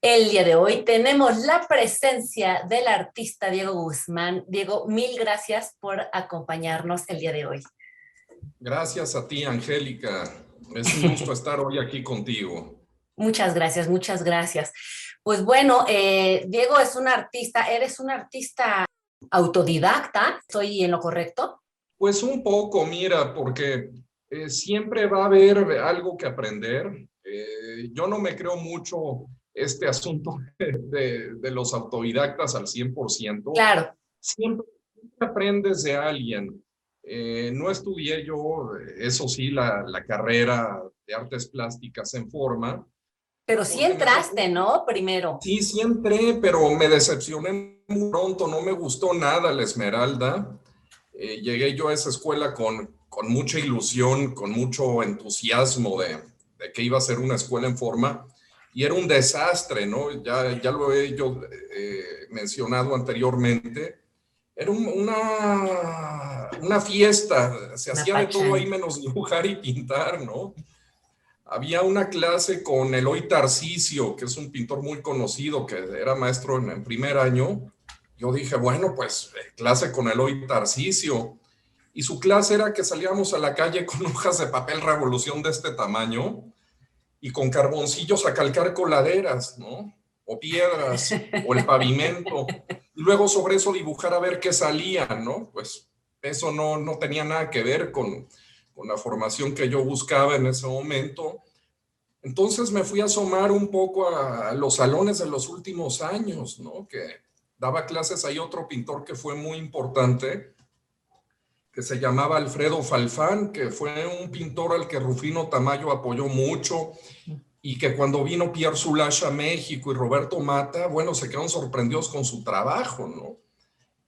El día de hoy tenemos la presencia del artista Diego Guzmán. Diego, mil gracias por acompañarnos el día de hoy. Gracias a ti, Angélica. Es un gusto estar hoy aquí contigo. Muchas gracias, muchas gracias. Pues bueno, Diego es un artista, eres un artista autodidacta, ¿estoy en lo correcto? Pues un poco, mira, porque siempre va a haber algo que aprender. Yo no me creo mucho este asunto de los autodidactas al 100%. Claro, Siempre aprendes de alguien. No estudié yo, eso sí, la carrera de artes plásticas en forma, pero sí porque me tocó. entraste, ¿no? Primero. Sí, sí entré, pero me decepcioné muy pronto, no me gustó nada la Esmeralda. Llegué yo a esa escuela con mucha ilusión, con mucho entusiasmo de que iba a ser una escuela en forma, y era un desastre, ¿no? Ya lo he yo mencionado anteriormente. Era una fiesta, se Una hacía de todo ahí pachanga. menos dibujar y pintar, ¿no? Había una clase con Eloy Tarcisio, que es un pintor muy conocido, que era maestro en primer año. Yo dije, bueno, pues clase con Eloy Tarcisio. Y su clase era que salíamos a la calle con hojas de papel revolución de este tamaño y con carboncillos a calcar coladeras, ¿no? O piedras, o el pavimento. Y luego sobre eso dibujar a ver qué salía, ¿no? Pues eso no tenía nada que ver con la formación que yo buscaba en ese momento. Entonces me fui a asomar un poco a los salones de los últimos años, ¿no? Que daba clases ahí otro pintor que fue muy importante, que se llamaba Alfredo Falfán, que fue un pintor al que Rufino Tamayo apoyó mucho y que cuando vino Pierre Soulages a México y Roberto Mata, bueno, se quedaron sorprendidos con su trabajo, ¿no?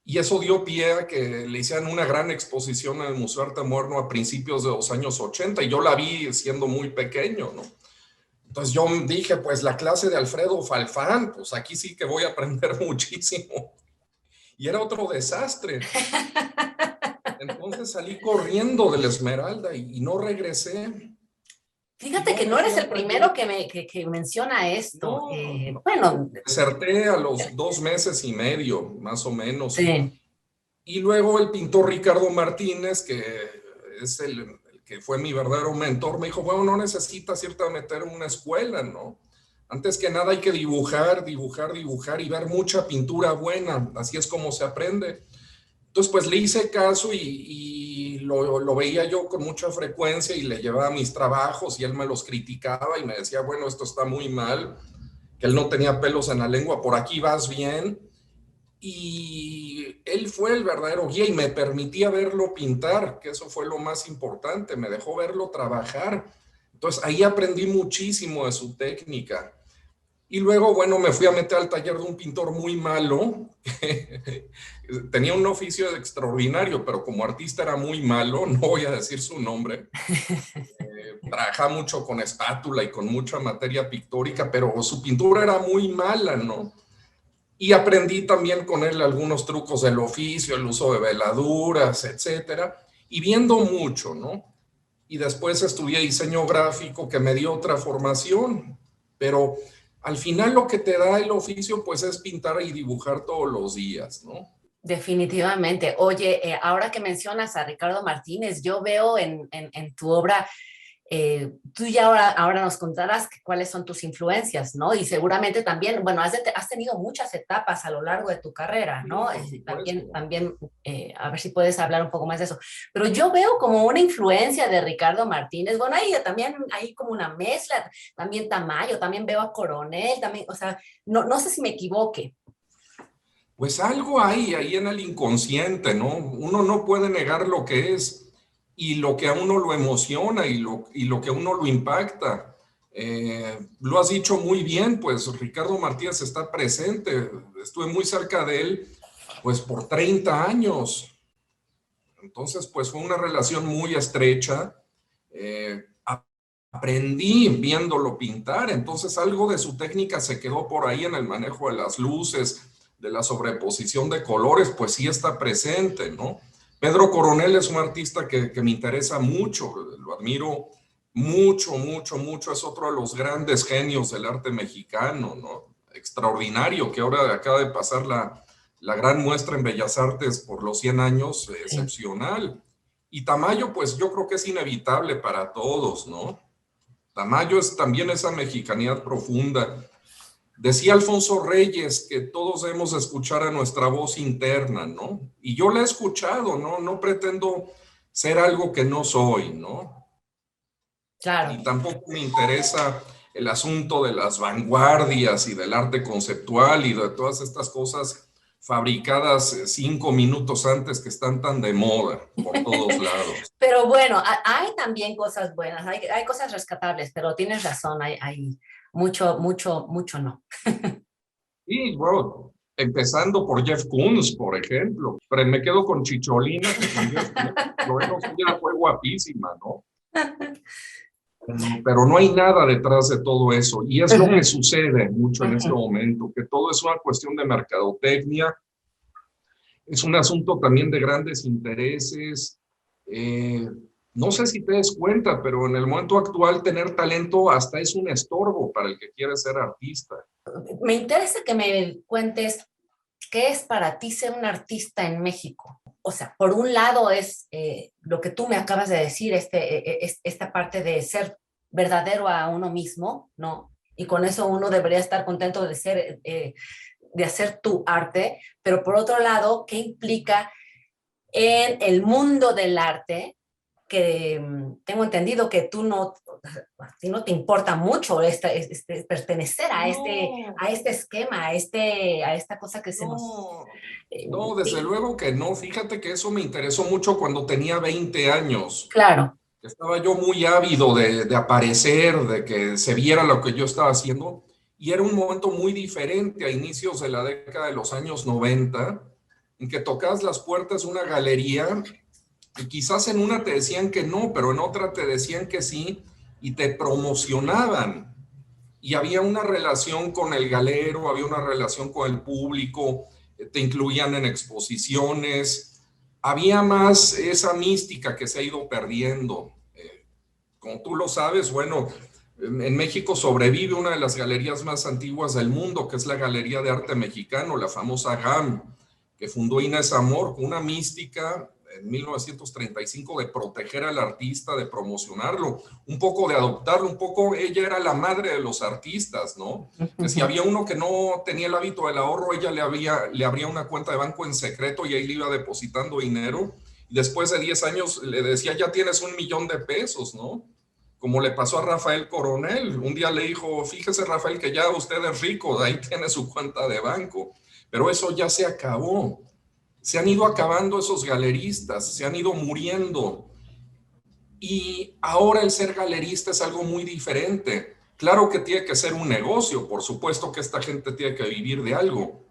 Y eso dio pie a que le hicieran una gran exposición en el Museo de Arte Moderno a principios de los años 80 y yo la vi siendo muy pequeño, ¿no? Entonces yo dije, pues la clase de Alfredo Falfán, pues aquí sí que voy a aprender muchísimo. Y era otro desastre. Entonces salí corriendo de la Esmeralda y no regresé. Y Fíjate que luego no fui eres a el un taller. primero que menciona esto. No, no. Bueno, Deserté a los 2 meses y medio, más o menos. sí. Y luego el pintor Ricardo Martínez, que es el que fue mi verdadero mentor, me dijo, bueno, no necesitas irte a meter en una escuela, ¿no? Antes que nada hay que dibujar, dibujar, dibujar y ver mucha pintura buena. Así es como se aprende. Entonces, pues le hice caso y lo veía yo con mucha frecuencia y le llevaba mis trabajos y él me los criticaba y me decía, bueno, esto está muy mal, que él no tenía pelos en la lengua, por aquí vas bien. Y él fue el verdadero guía y me permitía verlo pintar, que eso fue lo más importante, me dejó verlo trabajar. Entonces ahí aprendí muchísimo de su técnica. Y luego, bueno, me fui a meter al taller de un pintor muy malo, que tenía un oficio extraordinario, pero como artista era muy malo, no voy a decir su nombre. Trabajaba mucho con espátula y con mucha materia pictórica, pero su pintura era muy mala, ¿no? Y aprendí también con él algunos trucos del oficio, el uso de veladuras, etcétera, y viendo mucho, ¿no? Y después estudié diseño gráfico que me dio otra formación, pero al final lo que te da el oficio pues es pintar y dibujar todos los días, ¿no? Definitivamente. Oye, ahora que mencionas a Ricardo Martínez, yo veo en tu obra, tú ya ahora nos contarás cuáles son tus influencias, ¿no? Y seguramente también, bueno, has tenido muchas etapas a lo largo de tu carrera, Sí, ¿no? por supuesto. También a ver si puedes hablar un poco más de eso. Pero yo veo como una influencia de Ricardo Martínez, bueno, ahí también hay como una mezcla, también Tamayo, también veo a Coronel, también, o sea, no sé si me equivoque. Pues algo hay ahí en el inconsciente, ¿no? Uno no puede negar lo que es y lo que a uno lo emociona y lo que a uno lo impacta. Lo has dicho muy bien, pues Ricardo Martínez está presente. Estuve muy cerca de él, pues por 30 años. Entonces, pues fue una relación muy estrecha. Eh, Aprendí viéndolo pintar, entonces algo de su técnica se quedó por ahí en el manejo de las luces, de la sobreposición de colores, pues sí está presente, ¿no? Pedro Coronel es un artista que me interesa mucho, lo admiro mucho, mucho, mucho, es otro de los grandes genios del arte mexicano, ¿no? extraordinario, que ahora acaba de pasar la gran muestra en Bellas Artes por los 100 años, excepcional. Y Tamayo, pues yo creo que es inevitable para todos, ¿no? Tamayo es también esa mexicanidad profunda. Decía Alfonso Reyes que todos debemos escuchar a nuestra voz interna, ¿no? Y yo la he escuchado, ¿no? No pretendo ser algo que no soy, ¿no? Claro. Y tampoco me interesa el asunto de las vanguardias y del arte conceptual y de todas estas cosas fabricadas 5 minutos antes que están tan de moda por todos lados. Pero bueno, hay también cosas buenas, hay cosas rescatables, pero tienes razón, hay mucho no. Y bueno, empezando por Jeff Koons, por ejemplo, pero me quedo con Chicholina, que con Jeff Koons, ya fue guapísima, ¿no? Pero no hay nada detrás de todo eso, y es lo que sucede mucho en este momento, que todo es una cuestión de mercadotecnia, es un asunto también de grandes intereses. No sé si te des cuenta, pero en el momento actual tener talento hasta es un estorbo para el que quiere ser artista. Me interesa que me cuentes qué es para ti ser un artista en México. O sea, por un lado es lo que tú me acabas de decir, esta parte de ser verdadero a uno mismo, ¿no? Y con eso uno debería estar contento de ser, de hacer tu arte, pero por otro lado, ¿qué implica en el mundo del arte? Que tengo entendido que a ti no te importa mucho pertenecer a este esquema, a esta cosa que se nos... No, desde luego que no. Fíjate que eso me interesó mucho cuando tenía 20 años. Claro. Estaba yo muy ávido de aparecer, de que se viera lo que yo estaba haciendo. Y era un momento muy diferente a inicios de la década de los años 90, en que tocabas las puertas de una galería y quizás en una te decían que no, pero en otra te decían que sí y te promocionaban. Y había una relación con el galero, había una relación con el público, te incluían en exposiciones, había más esa mística que se ha ido perdiendo. Como tú lo sabes, bueno, en México sobrevive una de las galerías más antiguas del mundo, que es la Galería de Arte Mexicano, la famosa GAM, que fundó Inés Amor, con una mística en 1935 de proteger al artista, de promocionarlo, un poco de adoptarlo, un poco, ella era la madre de los artistas, ¿no? Que si había uno que no tenía el hábito del ahorro, ella le abría una cuenta de banco en secreto y ahí le iba depositando dinero, y después de 10 años le decía, ya tienes $1,000,000, ¿no? Como le pasó a Rafael Coronel, un día le dijo, fíjese Rafael que ya usted es rico, de ahí tiene su cuenta de banco, pero eso ya se acabó. Se han ido acabando esos galeristas, se han ido muriendo. Y ahora el ser galerista es algo muy diferente. Claro que tiene que ser un negocio, por supuesto que esta gente tiene que vivir de algo.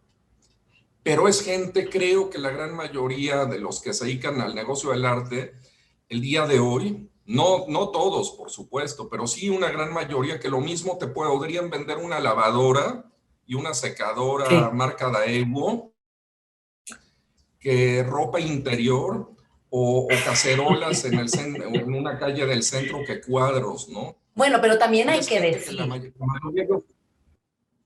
Pero es gente, creo que la gran mayoría de los que se dedican al negocio del arte, el día de hoy, no todos, por supuesto, pero sí una gran mayoría que lo mismo te podrían vender una lavadora y una secadora marca Daewoo que ropa interior o cacerolas en una calle del centro que cuadros, ¿no? Bueno, pero también hay que decir... la mayoría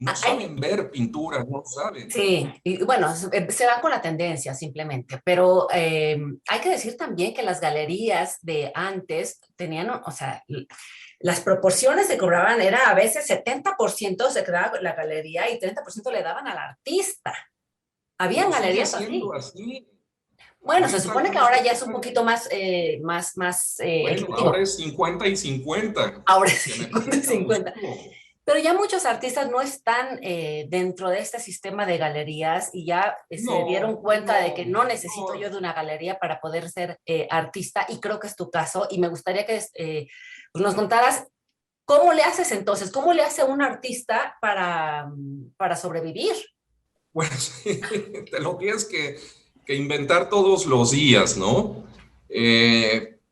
no saben ver pinturas, no saben. Sí, y bueno, se van con la tendencia simplemente, pero hay que decir también que las galerías de antes tenían, o sea, las proporciones que cobraban era a veces 70% se quedaba la galería y 30% le daban al artista. Habían galerías así. Bueno, ahorita se supone que ahora ya es un poquito más... bueno, ahora es 50 y 50. Ahora es 50 y 50. Pero ya muchos artistas no están dentro de este sistema de galerías y ya se dieron cuenta de que no necesito yo de una galería para poder ser artista, y creo que es tu caso, y me gustaría que pues nos contaras cómo le haces entonces, cómo le hace un artista para sobrevivir. Bueno, sí, te lo tienes que inventar todos los días, ¿no?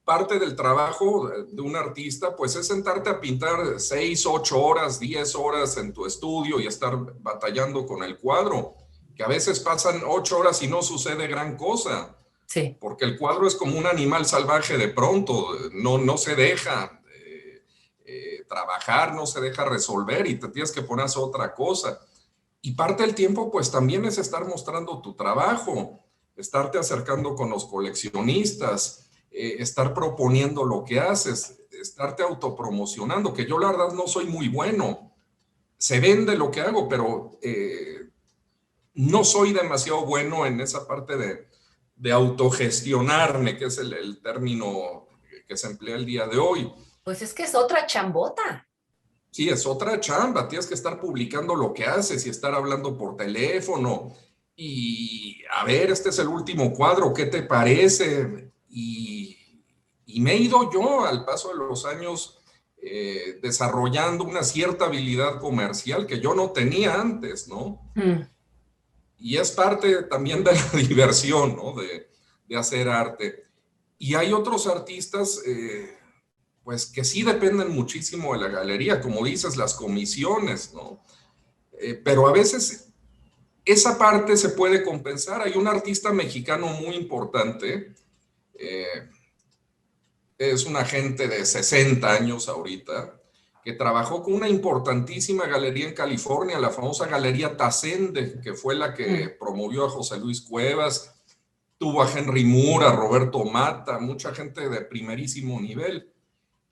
Parte del trabajo de un artista, pues es sentarte a pintar 6, 8 horas, 10 horas en tu estudio y estar batallando con el cuadro, que a veces pasan 8 horas y no sucede gran cosa. Sí. Porque el cuadro es como un animal salvaje de pronto, no se deja trabajar, no se deja resolver y te tienes que poner a hacer otra cosa. Y parte del tiempo, pues también es estar mostrando tu trabajo, estarte acercando con los coleccionistas, estar proponiendo lo que haces, estarte autopromocionando, que yo la verdad no soy muy bueno. Se vende lo que hago, pero no soy demasiado bueno en esa parte de autogestionarme, que es el término que se emplea el día de hoy. Pues es que es otra chambota. Sí, es otra chamba, tienes que estar publicando lo que haces y estar hablando por teléfono y a ver, este es el último cuadro, ¿qué te parece? Y me he ido yo al paso de los años desarrollando una cierta habilidad comercial que yo no tenía antes, ¿no? Mm. Y es parte también de la diversión, ¿no? De hacer arte. Y hay otros artistas pues que sí dependen muchísimo de la galería, como dices, las comisiones, ¿no? Pero a veces esa parte se puede compensar. Hay un artista mexicano muy importante, eh, es un agente de 60 años ahorita, que trabajó con una importantísima galería en California, la famosa Galería Tasende, que fue la que promovió a José Luis Cuevas, tuvo a Henry Moore, a Roberto Mata, mucha gente de primerísimo nivel.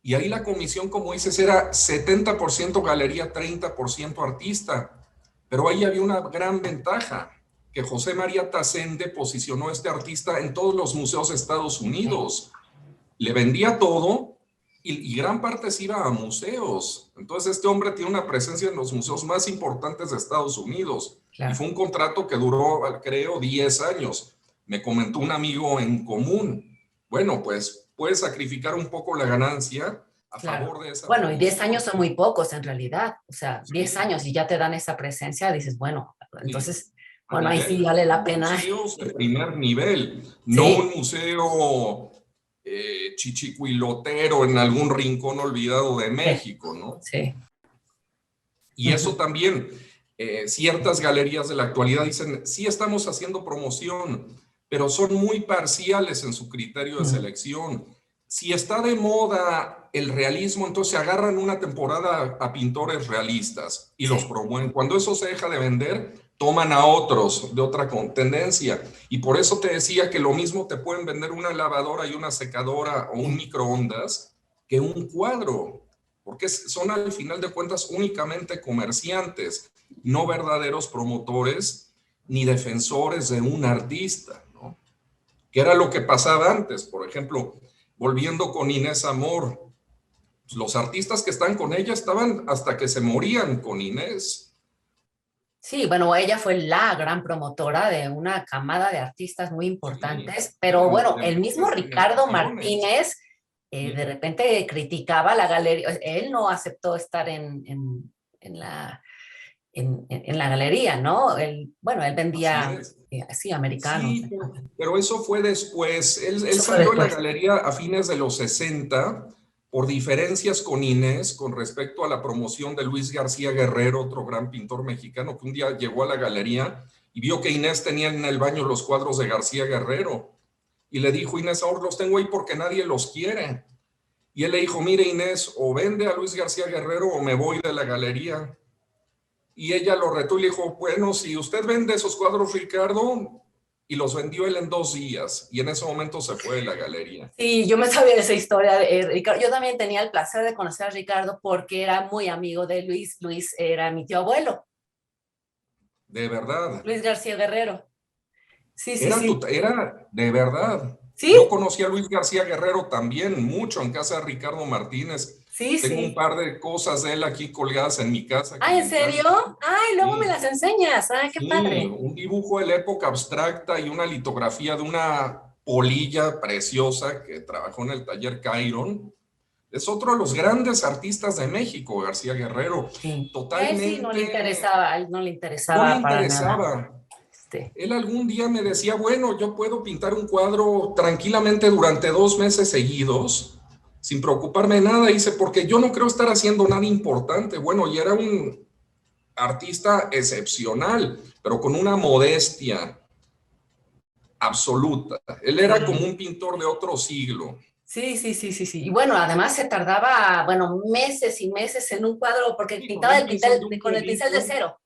Y ahí la comisión, como dices, era 70% galería, 30% artista. Pero ahí había una gran ventaja, que José María Tasende posicionó a este artista en todos los museos de Estados Unidos. Le vendía todo y gran parte se iba a museos. Entonces este hombre tiene una presencia en los museos más importantes de Estados Unidos. Claro. Y fue un contrato que duró, creo, 10 años. Me comentó un amigo en común. Bueno, pues puedes sacrificar un poco la ganancia a favor de esa Bueno, y 10 promoción. años son muy pocos en realidad. O sea, 10 años y ya te dan esa presencia, dices, bueno, entonces, bueno, ahí sí vale la pena. Museos de primer nivel, no Sí. un museo chichicuilotero en algún rincón olvidado de México, ¿no? Sí. Y eso también, ciertas galerías de la actualidad dicen, sí estamos haciendo promoción, pero son muy parciales en su criterio de selección. Si está de moda el realismo, entonces agarran una temporada a pintores realistas y los promueven. Cuando eso se deja de vender, toman a otros de otra tendencia. Y por eso te decía que lo mismo te pueden vender una lavadora y una secadora o un microondas que un cuadro, porque son al final de cuentas únicamente comerciantes, no verdaderos promotores ni defensores de un artista, ¿no? Que era lo que pasaba antes. Por ejemplo, volviendo con Inés Amor, los artistas que están con ella estaban hasta que se morían con Inés. Sí, bueno, ella fue la gran promotora de una camada de artistas muy importantes, pero bueno, el mismo Ricardo Martínez de repente criticaba la galería, él no aceptó estar en la galería, ¿no? Bueno, él vendía, sí, americanos. Sí, pero eso fue después. Él Eso fue salió de la después. galería a fines de los 60 por diferencias con Inés con respecto a la promoción de Luis García Guerrero, otro gran pintor mexicano que un día llegó a la galería y vio que Inés tenía en el baño los cuadros de García Guerrero. Y le dijo, Inés, ahora los tengo ahí porque nadie los quiere. Y él le dijo, mire Inés, o vende a Luis García Guerrero o me voy de la galería. Y ella lo retó y le dijo, bueno, si usted vende esos cuadros, Ricardo, y los vendió él en 2 días, y en ese momento se fue de la galería. Sí, yo me sabía de esa historia de Ricardo. Yo también tenía el placer de conocer a Ricardo porque era muy amigo de Luis. Luis era mi tío abuelo. De verdad. Luis García Guerrero. Sí, sí, Era, sí. era de verdad. ¿Sí? Yo conocí a Luis García Guerrero también, mucho, en casa de Ricardo Martínez. Sí, Tengo sí. un par de cosas de él aquí colgadas en mi casa. Ah, ¿en serio? Ay, luego me las enseñas. Ay, qué Sí, padre. un dibujo de la época abstracta y una litografía de una polilla preciosa que trabajó en el taller Cairon. Es otro de los grandes artistas de México, García Guerrero. Sí. Totalmente. Sí, no le interesaba, a él no le No le interesaba para nada. interesaba. Él algún día me decía, bueno, yo puedo pintar un cuadro tranquilamente durante 2 meses seguidos, sin preocuparme de nada. Dice, porque yo no creo estar haciendo nada importante. Bueno, y era un artista excepcional, pero con una modestia absoluta. Él era como un pintor de otro siglo. Sí, sí, sí, sí, sí. Y bueno, además se tardaba, bueno, meses y meses en un cuadro porque Sí, pintaba con el pincel con el pincel de cero.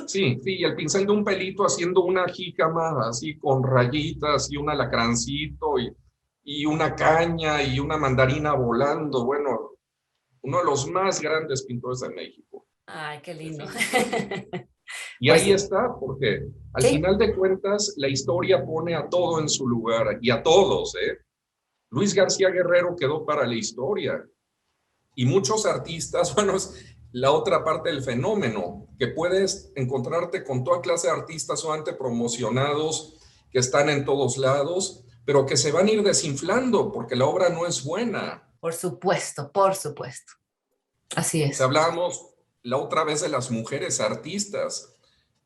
Sí, sí, el pincel de un pelito haciendo una jícama así con rayitas y un alacrancito y una caña y una mandarina volando. Bueno, uno de los más grandes pintores de México, Ay, qué lindo. definitivamente. Y Pues ahí sí, está, porque al sí, final de cuentas la historia pone a todo en su lugar y a todos, ¿eh? Luis García Guerrero quedó para la historia y muchos artistas, bueno, es la otra parte del fenómeno, que puedes encontrarte con toda clase de artistas solamente promocionados, que están en todos lados, pero que se van a ir desinflando porque la obra no es buena. por supuesto, por supuesto. Así O sea, es. hablábamos la otra vez de las mujeres artistas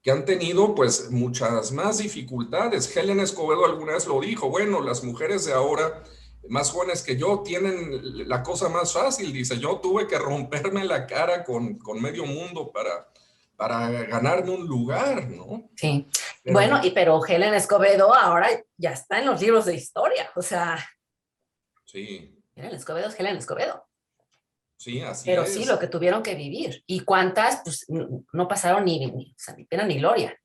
que han tenido pues muchas más dificultades. Helen Escobedo alguna vez lo dijo, bueno, las mujeres de ahora, más jóvenes que yo, tienen la cosa más fácil, dice, yo tuve que romperme la cara con medio mundo para ganarme un lugar, ¿no? Sí. Bueno, Pero pero Helen Escobedo ahora ya está en los libros de historia. O sea, sí, Helen Escobedo es Helen Escobedo. sí, así Pero sí, lo es. que tuvieron que vivir. Y cuántas, pues, no pasaron o sea, ni pena ni gloria.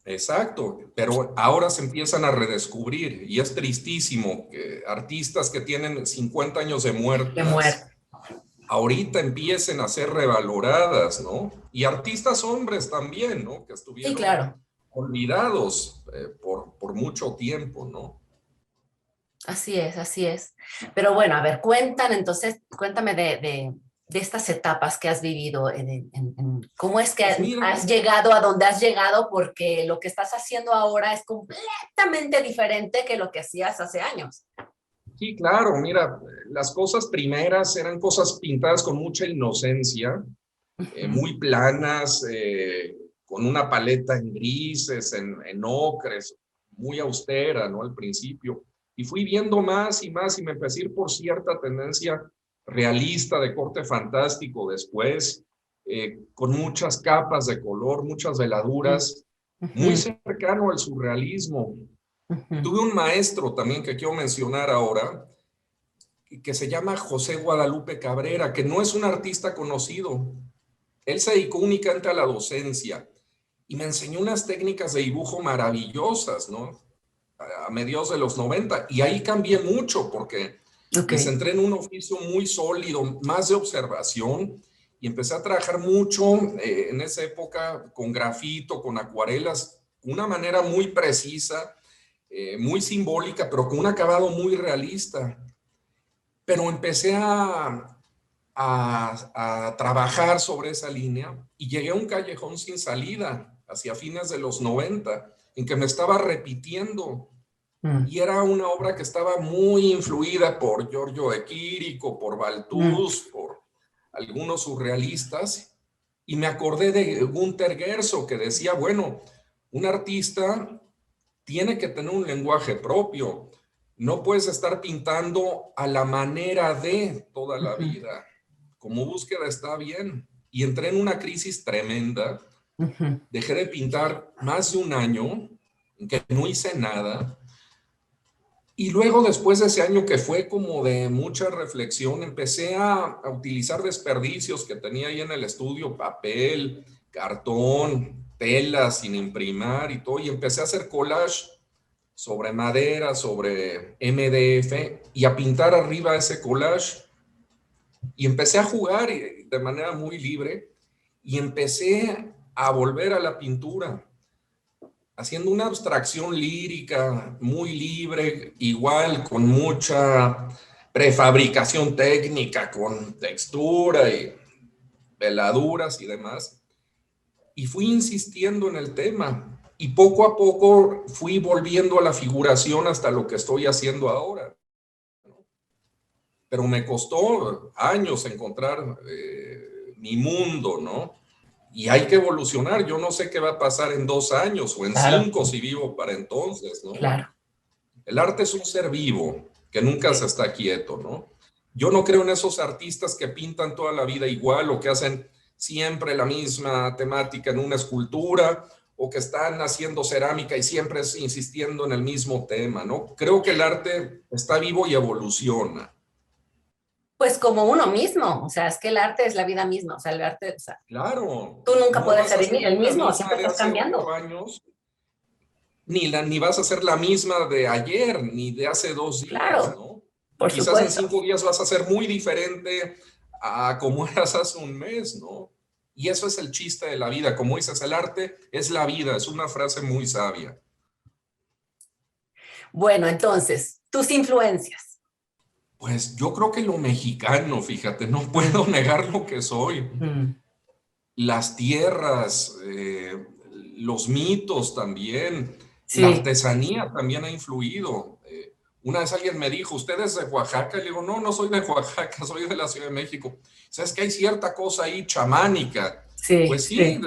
Exacto, pero ahora se empiezan a redescubrir y es tristísimo que artistas que tienen 50 años de Qué muerte. muertas ahorita empiecen a ser revaloradas, ¿no? Y artistas hombres también, ¿no? Que Sí, estuvieron claro. olvidados por mucho tiempo, ¿no? Así es, así es. Pero bueno, a ver, cuéntame de estas etapas que has vivido, cómo es que Pues mira, has llegado a donde has llegado, porque lo que estás haciendo ahora es completamente diferente que lo que hacías hace años. sí, claro, mira, las cosas primeras eran cosas pintadas con mucha inocencia, Ujú, muy planas, con una paleta en grises, en ocres, muy austera, ¿no? Al principio. Y fui viendo más y más y me empecé a ir por cierta tendencia realista de corte fantástico después, con muchas capas de color, muchas veladuras, muy ujú, cercano al surrealismo. ujú, Tuve un maestro también que quiero mencionar ahora, que se llama José Guadalupe Cabrera, que no es un artista conocido. Él se dedicó únicamente a la docencia y me enseñó unas técnicas de dibujo maravillosas, ¿no? A mediados de los 90. Y ahí cambié mucho porque ok. me centré en un oficio muy sólido, más de observación, y empecé a trabajar mucho en esa época con grafito, con acuarelas, de una manera muy precisa, muy simbólica, pero con un acabado muy realista. Pero empecé a trabajar sobre esa línea y llegué a un callejón sin salida hacia fines de los 90 en que me estaba repitiendo Mm, y era una obra que estaba muy influida por Giorgio de Quirico, por mm, Balthus, por algunos surrealistas y me acordé de Günter Gerso que decía, bueno, un artista tiene que tener un lenguaje propio. No puedes estar pintando a la manera de toda la ujú, vida. Como búsqueda está bien. Y entré en una crisis tremenda. ujú, Dejé de pintar más de un año, en que no hice nada. Y luego, después de ese año que fue como de mucha reflexión, empecé a utilizar desperdicios que tenía ahí en el estudio, papel, cartón, telas sin imprimar y todo, y empecé a hacer collage sobre madera, sobre MDF y a pintar arriba ese collage. Y empecé a jugar de manera muy libre y empecé a volver a la pintura, haciendo una abstracción lírica muy libre, igual con mucha prefabricación técnica, con textura y veladuras y demás. Y fui insistiendo en el tema y poco a poco fui volviendo a la figuración hasta lo que estoy haciendo ahora. Pero me costó años encontrar mi mundo, ¿no? Y hay que evolucionar. Yo no sé qué va a pasar en 2 años o en claro, 5 si vivo para entonces, ¿no? claro. El arte es un ser vivo que nunca se está quieto, ¿no? Yo no creo en esos artistas que pintan toda la vida igual o que hacen siempre la misma temática en una escultura o que están haciendo cerámica y siempre insistiendo en el mismo tema, ¿no? Creo que el arte está vivo y evoluciona. Pues como uno mismo, o sea, es que el arte es la vida misma, o sea, el arte, o sea, Claro, tú nunca no puedes vas a ser ser el la mismo, misma siempre de estás hace cambiando. 8 años, ni vas a ser la misma de ayer, ni de hace 2 días, Claro, ¿no? Y por quizás en supuesto. 5 días vas a ser muy diferente a como eras hace un mes, ¿no? Y eso es el chiste de la vida. Como dices, el arte es la vida, es una frase muy sabia. Bueno, entonces, tus influencias. Pues yo creo que lo mexicano, fíjate, no puedo negar lo que soy. Mm, Las tierras, los mitos también, la sí, artesanía también ha influido. Una vez alguien me dijo, ¿usted es de Oaxaca? Y le digo, no, no soy de Oaxaca, soy de la Ciudad de México. ¿Sabes que hay cierta cosa ahí chamánica? sí, Pues sí, sí.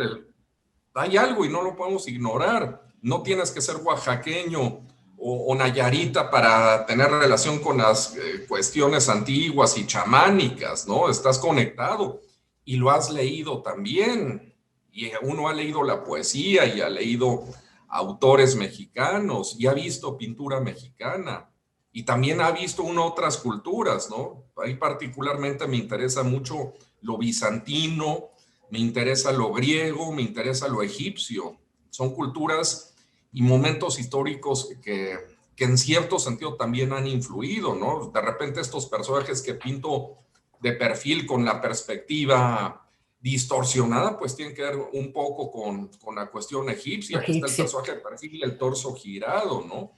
hay algo y no lo podemos ignorar. No tienes que ser oaxaqueño o nayarita para tener relación con las cuestiones antiguas y chamánicas, ¿no? Estás conectado y lo has leído también. Y uno ha leído la poesía y ha leído autores mexicanos y ha visto pintura mexicana y también ha visto uno otras culturas, ¿no? Ahí particularmente me interesa mucho lo bizantino, me interesa lo griego, me interesa lo egipcio. Son culturas y momentos históricos que en cierto sentido también han influido, ¿no? De repente estos personajes que pinto de perfil con la perspectiva distorsionada, pues tienen que ver un poco con la cuestión egipcia, que está el Egipcio. personaje de perfil y el torso girado, ¿no?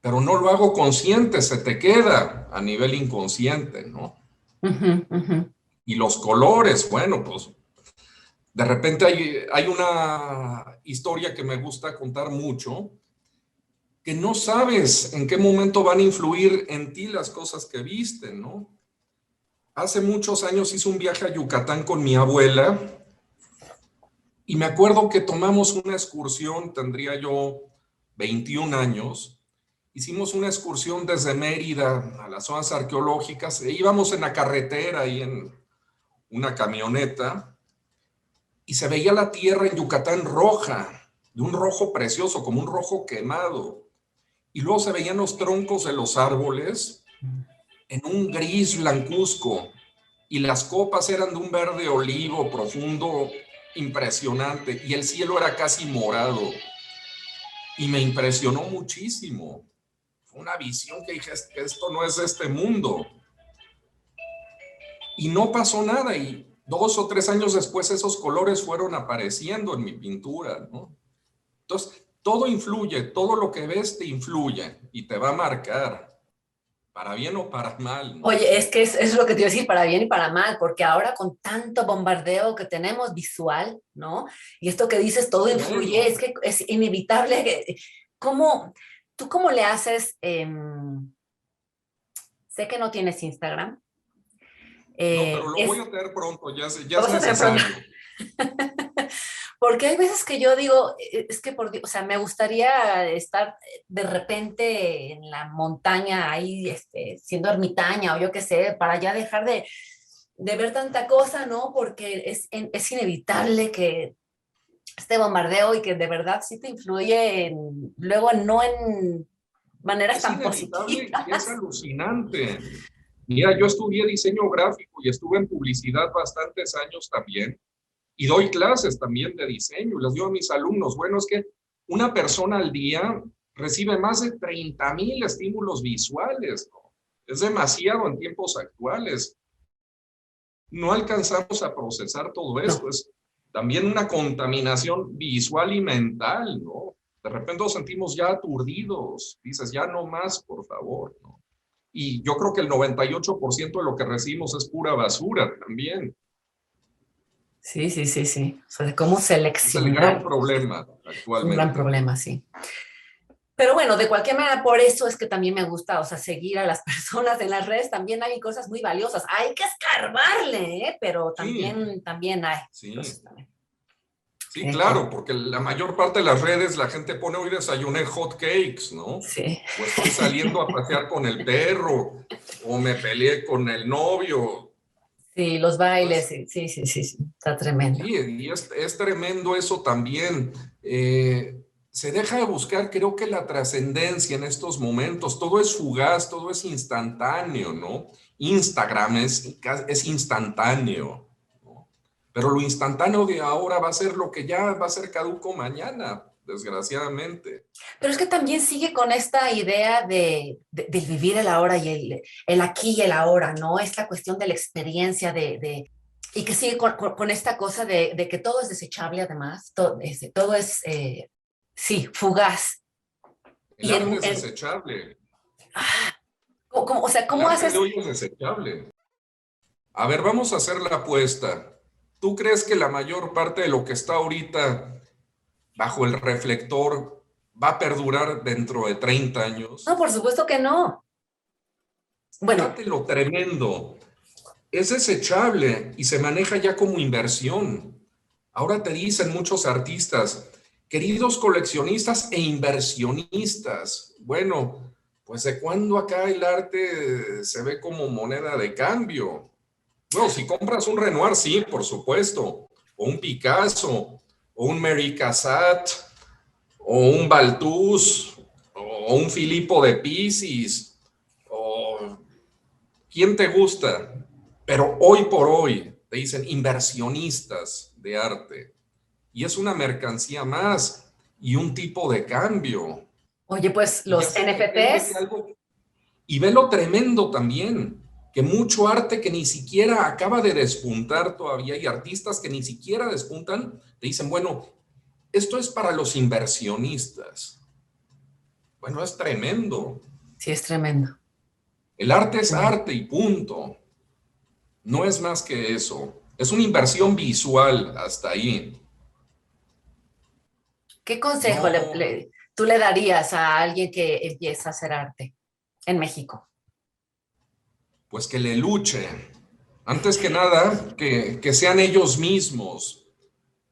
Pero no lo hago consciente, se te queda a nivel inconsciente, ¿no? Ujú, ujú. Y los colores, bueno, pues de repente hay una historia que me gusta contar mucho, que no sabes en qué momento van a influir en ti las cosas que viste, ¿no? Hace muchos años hice un viaje a Yucatán con mi abuela y me acuerdo que tomamos una excursión, tendría yo 21 años, hicimos una excursión desde Mérida a las zonas arqueológicas e íbamos en la carretera y en una camioneta y se veía la tierra en Yucatán roja, de un rojo precioso, como un rojo quemado. Y luego se veían los troncos de los árboles en un gris blancuzco y las copas eran de un verde olivo profundo, impresionante, y el cielo era casi morado. Y me impresionó muchísimo. Fue una visión que dije, que esto no es de este mundo. Y no pasó nada, y 2 o 3 años después esos colores fueron apareciendo en mi pintura, ¿no? Entonces, todo influye, todo lo que ves te influye y te va a marcar, para bien o para mal, ¿no? Oye, es que es lo que te iba a decir, para bien y para mal, porque ahora con tanto bombardeo que tenemos visual, ¿no? Y esto que dices, todo influye, es Bueno, que es inevitable. ¿Cómo, tú cómo le haces? Sé que no tienes Instagram. no, pero lo voy Es, a tener pronto, ya lo es vas a tener pronto. necesario. Porque hay veces que yo digo, es que por Dios, o sea, me gustaría estar de repente en la montaña ahí, siendo ermitaña o yo qué sé, para ya dejar de ver tanta cosa, ¿no? Porque es inevitable que este bombardeo y que de verdad sí te influye luego no en maneras Es tan inevitable y es positivas. alucinante. Mira, yo estudié diseño gráfico y estuve en publicidad bastantes años también y doy clases también de diseño y les digo a mis alumnos, bueno, es que una persona al día recibe más de 30,000 estímulos visuales, ¿no? Es demasiado en tiempos actuales. No alcanzamos a procesar todo esto. No, Es también una contaminación visual y mental, ¿no? De repente nos sentimos ya aturdidos. Dices, ya no más, por favor, ¿no? Y yo creo que el 98% de lo que recibimos es pura basura también. sí, sí, sí, sí. O sea, de cómo Es el gran seleccionar problema es un gran actualmente. problema, sí. Pero bueno, de cualquier manera, por eso es que también me gusta, o sea, seguir a las personas en las redes, también hay cosas muy valiosas. Hay que escarbarle, ¿eh? Pero Sí, también hay sí, cosas también. sí, claro, porque la mayor parte de las redes la gente pone hoy desayuné hot cakes, ¿no? Sí, O estoy saliendo a pasear con el perro, o me peleé con el novio. sí, los bailes, Entonces, sí, sí, sí, sí, sí, está tremendo. sí, y es tremendo eso también. se deja de buscar, creo que la trascendencia en estos momentos, todo es fugaz, todo es instantáneo, ¿no? Instagram es instantáneo, ¿no? Pero lo instantáneo de ahora va a ser lo que ya va a ser caduco mañana, desgraciadamente. Pero es que también sigue con esta idea de vivir el ahora y el aquí y el ahora, ¿no? Esta cuestión de la experiencia y que sigue con esta cosa de que todo es desechable además, todo es, sí, fugaz. El Y arte es desechable. o sea, El ¿cómo arte de haces? hoy es desechable. A ver, vamos a hacer la apuesta. ¿Tú crees que la mayor parte de lo que está ahorita bajo el reflector va a perdurar dentro de 30 No, años? por supuesto que no. Bueno, Fíjate lo tremendo. Es desechable y se maneja ya como inversión. Ahora te dicen muchos artistas, queridos coleccionistas e inversionistas. Bueno, pues ¿de cuándo acá el arte se ve como moneda de cambio? Bueno, si compras un Renoir, sí, por supuesto, o un Picasso, o un Mary Cassatt, o un Balthus, o un Filippo de Pisis, o ¿quién te gusta? Pero hoy por hoy te dicen inversionistas de arte y es una mercancía más y un tipo de cambio oye, pues y ya los se pretende que NFTs, algo. Y ve lo tremendo también, que mucho arte que ni siquiera acaba de despuntar todavía y artistas que ni siquiera despuntan, te dicen, bueno, esto es para los inversionistas. Bueno, es tremendo. sí, es tremendo. El arte es arte y punto. No es más que eso. Es una inversión visual hasta ahí. ¿Qué consejo No, tú le darías a alguien que empieza a hacer arte en México? pues que le luche. Antes que nada, que sean ellos mismos,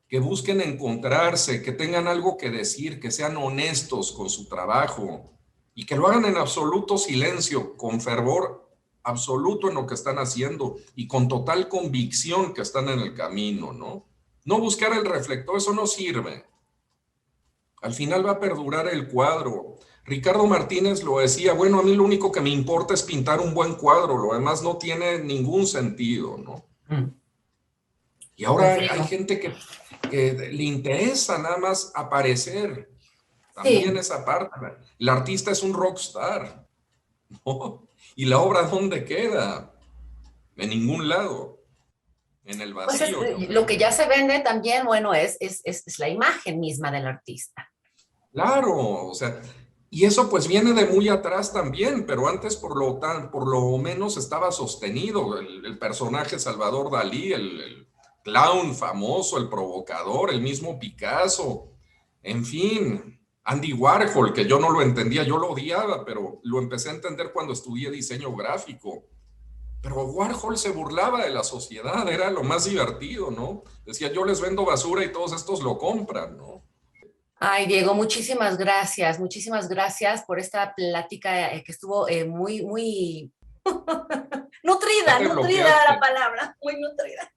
que busquen encontrarse, que tengan algo que decir, que sean honestos con su trabajo y que lo hagan en absoluto silencio, con fervor absoluto en lo que están haciendo y con total convicción que están en el camino, ¿no? No buscar el reflector, eso no sirve. Al final va a perdurar el cuadro. Ricardo Martínez lo decía, bueno, a mí lo único que me importa es pintar un buen cuadro, lo demás no tiene ningún sentido, ¿no? Mm, Y ahora hay contigo. gente que le interesa nada más aparecer. Sí, También esa parte. El artista es un rockstar, ¿no? ¿Y la obra dónde queda? En ningún lado. En el pues vacío, yo lo creo. que ya se vende también, bueno, es la imagen misma del artista. Claro, o sea, y eso pues viene de muy atrás también, pero antes por lo menos estaba sostenido. El personaje Salvador Dalí, el clown famoso, el provocador, el mismo Picasso, en fin, Andy Warhol, que yo no lo entendía, yo lo odiaba, pero lo empecé a entender cuando estudié diseño gráfico. Pero Warhol se burlaba de la sociedad, era lo más divertido, ¿no? Decía, yo les vendo basura y todos estos lo compran, ¿no? Ay, Diego, muchísimas gracias por esta plática que estuvo muy Ya nutrida, te nutrida la bloqueaste. palabra, muy nutrida.